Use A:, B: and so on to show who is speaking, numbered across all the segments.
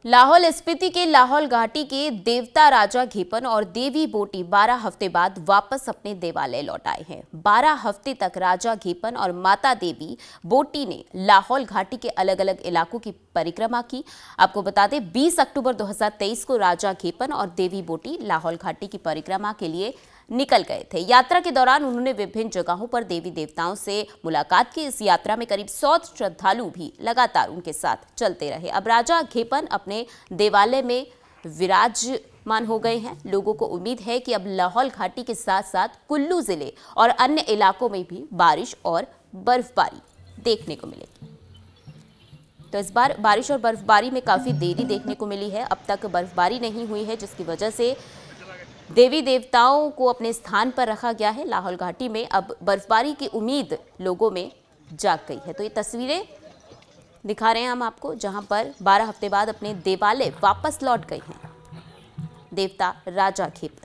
A: लाहौल स्पीति के लाहौल घाटी के देवता राजा घेपन और देवी बोटी 12 हफ्ते बाद वापस अपने देवालय लौट आए हैं। 12 हफ्ते तक राजा घेपन और माता देवी बोटी ने लाहौल घाटी के अलग अलग इलाकों की परिक्रमा की। आपको बता दें 20 अक्टूबर 2023 को राजा घेपन और देवी बोटी लाहौल घाटी की परिक्रमा के लिए निकल गए थे। यात्रा के दौरान उन्होंने विभिन्न जगहों पर देवी देवताओं से मुलाकात की। इस यात्रा में करीब 100 श्रद्धालु भी लगातार उनके साथ चलते रहे। अब राजा घेपन अपने देवालय में विराजमान हो गए हैं। लोगों को उम्मीद है कि अब लाहौल घाटी के साथ साथ कुल्लू जिले और अन्य इलाकों में भी बारिश और बर्फबारी देखने को मिलेगी। तो इस बार बारिश और बर्फबारी में काफी देरी देखने को मिली है। अब तक बर्फबारी नहीं हुई है, जिसकी वजह से देवी देवताओं को अपने स्थान पर रखा गया है। लाहौल घाटी में अब बर्फबारी की उम्मीद लोगों में जाग गई है। तो ये तस्वीरें दिखा रहे हैं हम आपको, जहां पर 12 हफ्ते बाद अपने देवालय वापस लौट गए हैं देवता राजा घेपन।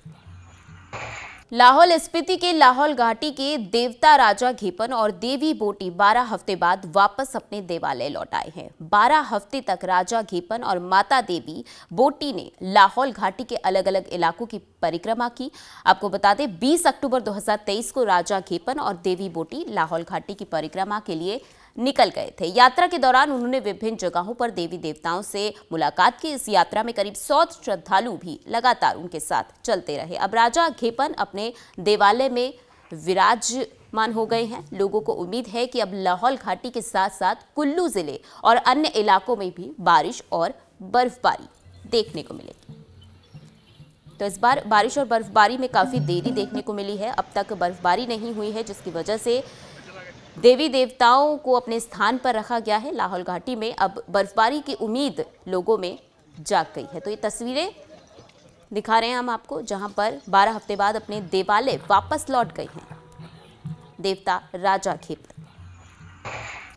A: लाहौल स्पीति के लाहौल घाटी के देवता राजा घेपन और देवी बोटी 12 हफ्ते बाद वापस अपने देवालय लौट आए हैं। 12 हफ्ते तक राजा घेपन और माता देवी बोटी ने लाहौल घाटी के अलग अलग इलाकों की परिक्रमा की। आपको बता दें 20 अक्टूबर 2023 को राजा घेपन और देवी बोटी लाहौल घाटी की परिक्रमा के लिए निकल गए थे। यात्रा के दौरान उन्होंने विभिन्न जगहों पर देवी देवताओं से मुलाकात की। इस यात्रा में करीब 100 श्रद्धालु भी लगातार उनके साथ चलते रहे। अब राजा घेपन अपने देवालय में विराजमान हो गए हैं। लोगों को उम्मीद है कि अब लाहौल घाटी के साथ साथ कुल्लू जिले और अन्य इलाकों में भी बारिश और बर्फबारी देखने को मिलेगी। तो इस बार बारिश और बर्फबारी में काफी देरी देखने को मिली है। अब तक बर्फबारी नहीं हुई है, जिसकी वजह से देवी देवताओं को अपने स्थान पर रखा गया है। लाहौल घाटी में अब बर्फबारी की उम्मीद लोगों में जाग गई है। तो ये तस्वीरें दिखा रहे हैं हम आपको, जहां पर 12 हफ्ते बाद अपने देवालय वापस लौट गए हैं देवता राजा घेपन।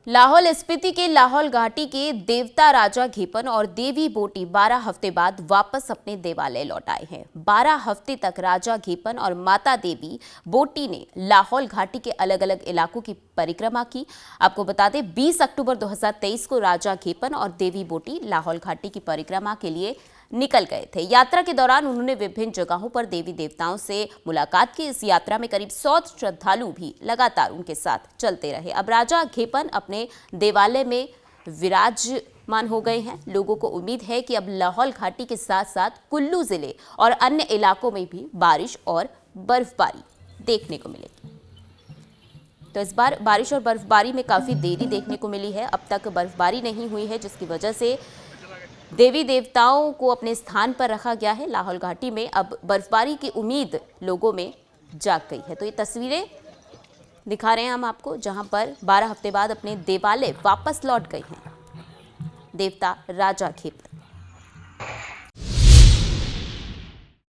A: लाहौल स्पीति के लाहौल घाटी के देवता राजा घेपन और देवी बोटी 12 हफ्ते बाद वापस अपने देवालय लौट आए हैं। 12 हफ्ते तक राजा घेपन और माता देवी बोटी ने लाहौल घाटी के अलग अलग इलाकों की परिक्रमा की। आपको बता दें 20 अक्टूबर 2023 को राजा घेपन और देवी बोटी लाहौल घाटी की परिक्रमा के लिए निकल गए थे। यात्रा के दौरान उन्होंने विभिन्न जगहों पर देवी देवताओं से मुलाकात की। इस यात्रा में करीब 100 श्रद्धालु भी लगातार उनके साथ चलते रहे। अब राजा घेपन अपने देवालय में विराजमान हो गए हैं। लोगों को उम्मीद है कि अब लाहौल घाटी के साथ साथ कुल्लू जिले और अन्य इलाकों में भी बारिश और बर्फबारी देखने को मिलेगी। तो इस बार बारिश और बर्फबारी में काफी देरी देखने को मिली है। अब तक बर्फबारी नहीं हुई है, जिसकी वजह से देवी देवताओं को अपने स्थान पर रखा गया है। लाहौल घाटी में अब बर्फबारी की उम्मीद लोगों में जाग गई है। तो ये तस्वीरें दिखा रहे हैं हम आपको, जहां पर 12 हफ्ते बाद अपने देवालय वापस लौट गए हैं देवता राजा घेपन।